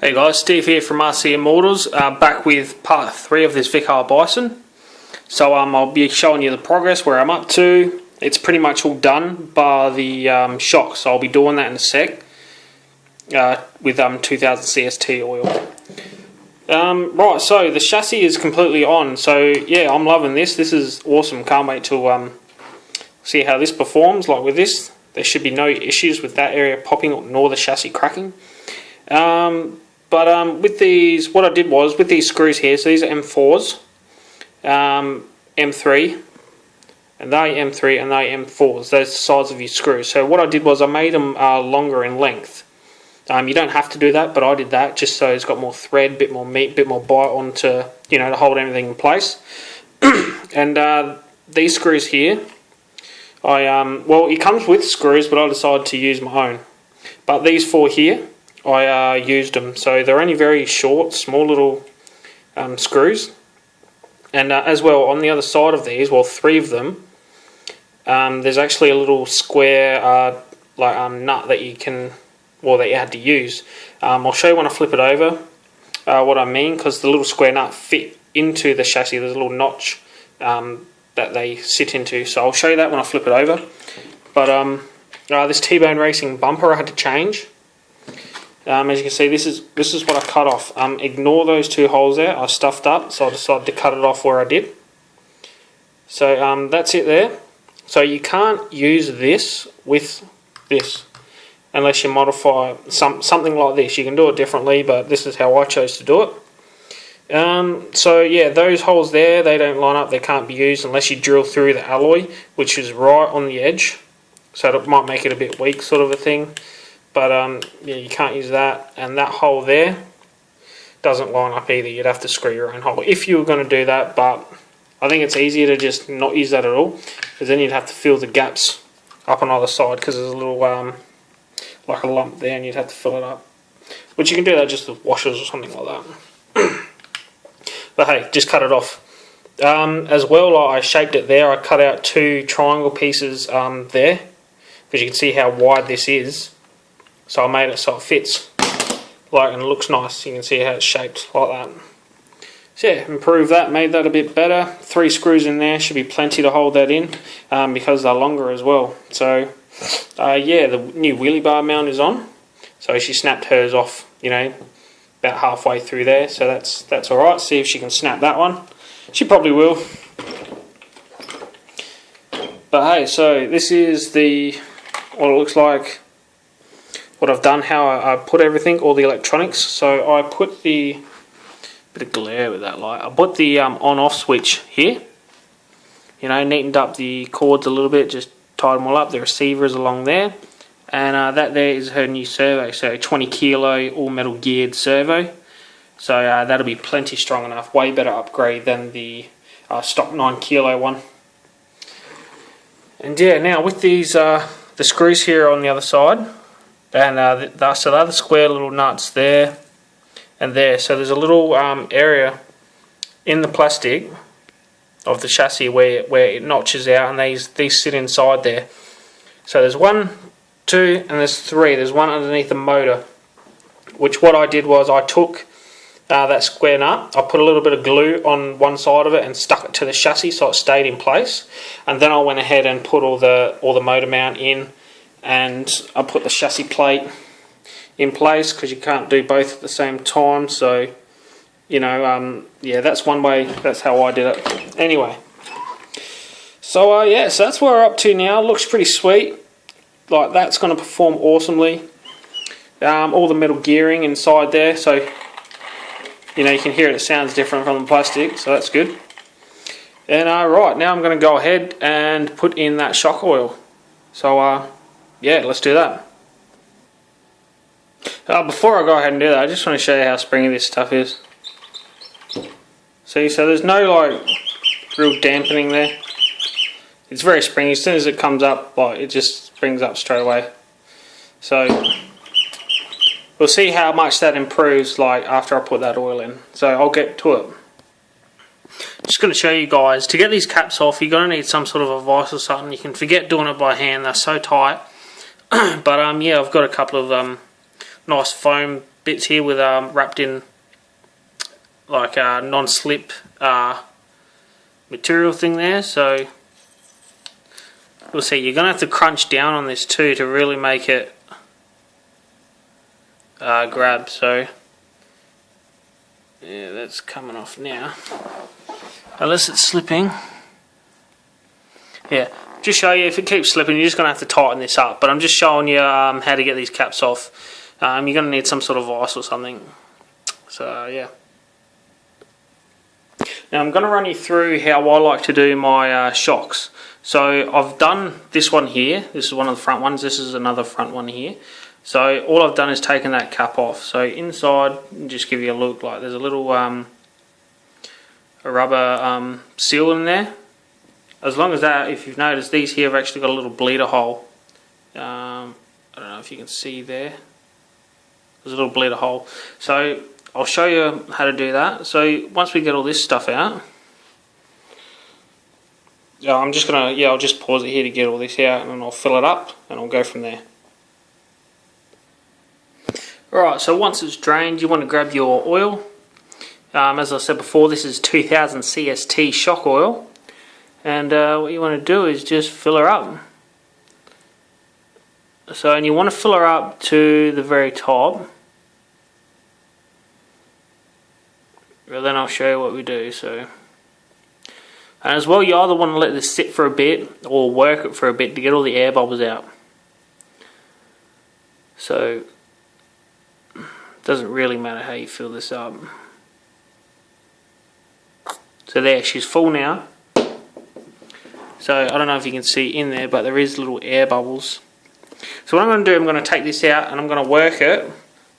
Hey guys, Steve here from RCM Motors, back with part 3 of this Vkar Bison. So I'll be showing you the progress, where I'm up to. It's pretty much all done bar the shock, so I'll be doing that in a sec with 2000 CST oil. Right, so the chassis is completely on, so yeah, I'm loving this. This is awesome. Can't wait to see how this performs. Like with this, there should be no issues with that area popping nor the chassis cracking. But with these, what I did was, with these screws here, so these are M4s, M3, and they M3 and they M4s, those are the size of your screws. So what I did was I made them longer in length. You don't have to do that, but I did that just so it's got more thread, bit more meat, bit more bite onto, you know, to hold everything in place. And these screws here, well, it comes with screws, but I decided to use my own. But these four here, I used them, so they're only very short, small little screws. And as well, on the other side of these, well, 3 of them, there's actually a little square nut that you can, well, that you had to use. I'll show you when I flip it over what I mean, because the little square nut fit into the chassis. There's a little notch that they sit into, so I'll show you that when I flip it over. But this T-Bone Racing bumper I had to change. As you can see, this is what I cut off. Ignore those 2 holes there. I stuffed up, so I decided to cut it off where I did. So that's it there. So you can't use this with this unless you modify something like this. You can do it differently, but this is how I chose to do it. So yeah, those holes there, they don't line up. They can't be used unless you drill through the alloy, which is right on the edge. So it might make it a bit weak, sort of a thing. But yeah, you can't use that, and that hole there doesn't line up either. You'd have to screw your own hole if you were going to do that, but I think it's easier to just not use that at all, because then you'd have to fill the gaps up on either side, because there's a little like a lump there and you'd have to fill it up, which you can do that just with washers or something like that. But hey, just cut it off. As well, I shaped it there. I cut out 2 triangle pieces there, because you can see how wide this is. So I made it so it fits, like, and it looks nice. You can see how it's shaped like that. So yeah, improved that, made that a bit better. 3 screws in there, should be plenty to hold that in, because they're longer as well. So yeah, the new wheelie bar mount is on. So she snapped hers off, you know, about halfway through there. So that's all right. See if she can snap that one. She probably will. But hey, so this is what it looks like. What I've done, how I put everything, all the electronics. So I put the, bit of glare with that light, I put the on-off switch here. You know, neatened up the cords a little bit, just tied them all up. The receiver is along there. And that there is her new servo, so 20 kilo all metal geared servo. So that'll be plenty strong enough, way better upgrade than the stock 9 kilo one. And yeah, now with these, the screws here on the other side, and so the other square little nuts there and there. So there's a little area in the plastic of the chassis where it notches out, and these sit inside there. So there's 1, 2, and there's 3. There's one underneath the motor, which what I did was I took that square nut, I put a little bit of glue on one side of it and stuck it to the chassis so it stayed in place, and then I went ahead and put all the motor mount in. And I put the chassis plate in place, because you can't do both at the same time. So, you know, yeah, that's one way. That's how I did it. Anyway, so yeah, so that's where we're up to now. Looks pretty sweet. Like, that's going to perform awesomely. All the metal gearing inside there, so you know, you can hear it. It sounds different from the plastic, so that's good. And right now, I'm going to go ahead and put in that shock oil. So yeah, let's do that. Before I go ahead and do that, I just want to show you how springy this stuff is. See, so there's no like real dampening there. It's very springy. As soon as it comes up, like, it just springs up straight away. So we'll see how much that improves, like, after I put that oil in. So I'll get to it. Just going to show you guys, to get these caps off, you're going to need some sort of a vise or something. You can forget doing it by hand, they're so tight. But yeah, I've got a couple of nice foam bits here with wrapped in like a non-slip material thing there, so we'll see. You're going to have to crunch down on this too to really make it grab. So yeah, that's coming off now, unless it's slipping. Yeah, just show you, if it keeps slipping you're just going to have to tighten this up, but I'm just showing you how to get these caps off. You're going to need some sort of vise or something. So yeah. Now I'm going to run you through how I like to do my shocks. So I've done this one here. This is one of the front ones. This is another front one here. So all I've done is taken that cap off. So inside, just give you a look, like there's a little a rubber seal in there. As long as that, if you've noticed, these here have actually got a little bleeder hole. I don't know if you can see there. There's a little bleeder hole. So I'll show you how to do that. So once we get all this stuff out, I'm just gonna, I'll just pause it here to get all this out, and I'll fill it up and I'll go from there. Alright, so once it's drained, you want to grab your oil. As I said before, this is 2000 CST shock oil, and what you want to do is just fill her up. So, and you want to fill her up to the very top. Well, then I'll show you what we do. So, and as well, you either want to let this sit for a bit or work it for a bit to get all the air bubbles out. So it doesn't really matter how you fill this up. So there, she's full now. So I don't know if you can see in there, but there is little air bubbles. So what I'm going to do, I'm going to take this out and I'm going to work it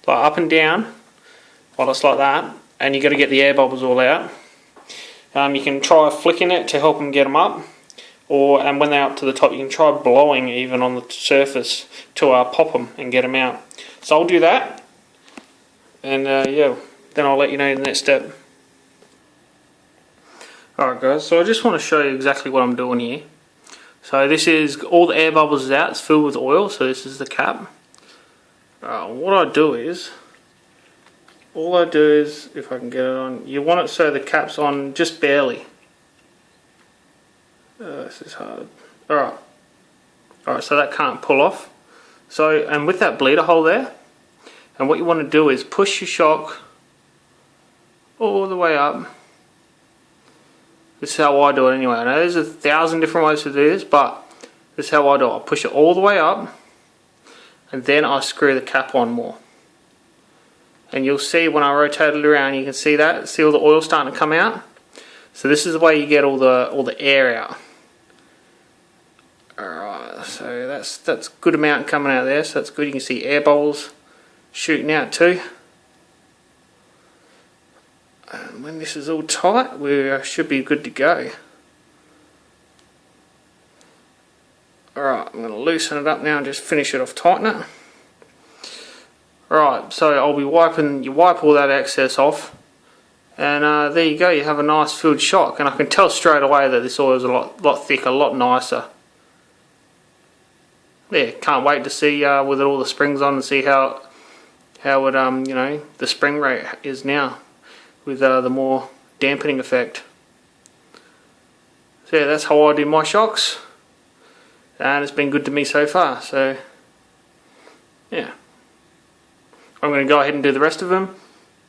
like up and down while it's like that. And you've got to get the air bubbles all out. You can try flicking it to help them get them up, and when they're up to the top you can try blowing even on the surface to pop them and get them out. So I'll do that, and yeah, then I'll let you know the next step. Alright guys, so I just want to show you exactly what I'm doing here. So this is, all the air bubbles is out, it's filled with oil, so this is the cap. What I do is, if I can get it on, you want it so the cap's on just barely. This is hard. Alright, so that can't pull off. So, and with that bleeder hole there, and what you want to do is push your shock all the way up. This is how I do it anyway. I know there's 1,000 different ways to do this, but this is how I do it. I push it all the way up, and then I screw the cap on more. And you'll see when I rotate it around, you can see that. See all the oil starting to come out? So this is the way you get all the air out. Alright, so that's a good amount coming out there, so that's good. You can see air bubbles shooting out too. And when this is all tight, we should be good to go. Alright, I'm going to loosen it up now and just finish it off, tighten it. Alright, so I'll be wiping, you wipe all that excess off, and there you go, you have a nice filled shock, and I can tell straight away that this oil is a lot thicker, a lot nicer. Yeah, can't wait to see with all the springs on and see how it you know, the spring rate is now with the more dampening effect. So yeah, that's how I do my shocks, and it's been good to me so far. So yeah, I'm going to go ahead and do the rest of them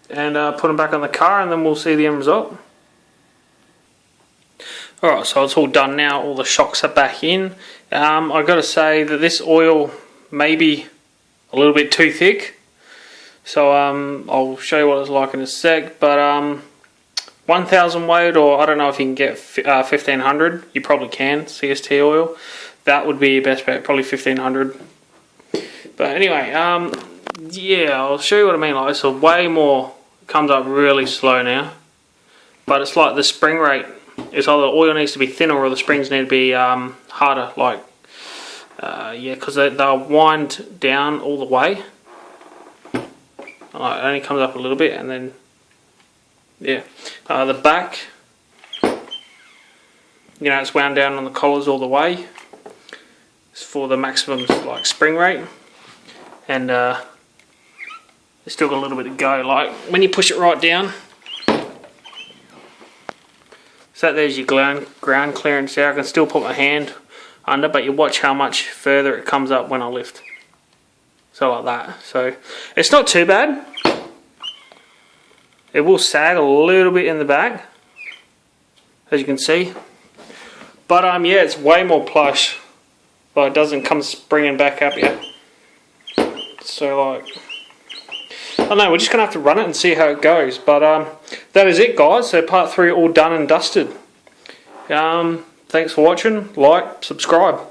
and put them back on the car, and then we'll see the end result. Alright, so it's all done now, all the shocks are back in. I've got to say that this oil may be a little bit too thick, so I'll show you what it's like in a sec, but 1000 weight, or I don't know if you can get 1500, you probably can, CST oil, that would be your best bet, probably 1500. But anyway, yeah, I'll show you what I mean. Like, it's a way more, comes up really slow now, but it's like the spring rate, it's either the oil needs to be thinner or the springs need to be harder, like, yeah, because they'll wind down all the way. It only comes up a little bit, and then, yeah, the back, you know, it's wound down on the collars all the way. It's for the maximum, like, spring rate, and It's still got a little bit to go. Like when you push it right down, so there's your ground clearance there. I can still put my hand under, but you watch how much further it comes up when I lift. So like that. So it's not too bad. It will sag a little bit in the back, as you can see. But yeah, it's way more plush, but it doesn't come springing back up yet. So like, I don't know, we're just going to have to run it and see how it goes. But that is it, guys. So part 3 all done and dusted. Thanks for watching. Like, subscribe.